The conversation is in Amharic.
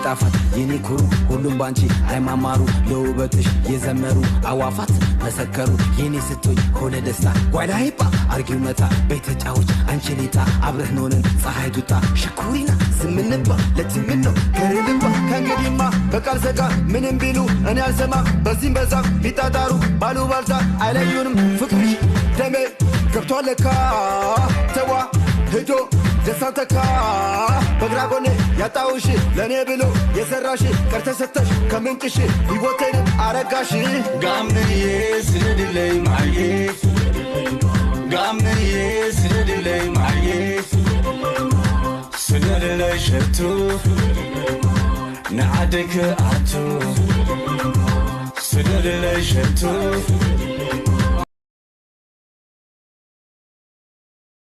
ጣፋት የኔ ኩሩ ሁሉም ባንቺ አይማማሩ ለውበትሽ የዘመሩ አዋፋት መሰከሩ የኔ ስትይ ሆነ ደስታ ጓዳይባ አርጊው መታ በተጫዎች አንቺሊታ አብረህ ኖነን ፀሐይ ዱጣ ሽኩሪና ዝምንባ ለትምኖ ከርልባ ከንግዲማ በቃል ዘጋ ምንም ቢሉ እኔ አልሰማ በዚህም በዛ ቢጣጣሩ ባሉ ባልታ አይለዩንም ፍቅርሽ ደሜ ገብቷለካ ተዋ ሄዶ ደሳንተካ በግራጎኔ ያጣውሽ ለኔ ብሎ የሰራሽ ቀርተሰተሽ ከምንጭሽ ይወተን አረጋሽ ጋምንዬ ስድለይ ማዬ ጋምንዬ ስድለይ ማዬ ስድለይ ሸቱ ነዓደክ አቱ ስድለይ ሸቱ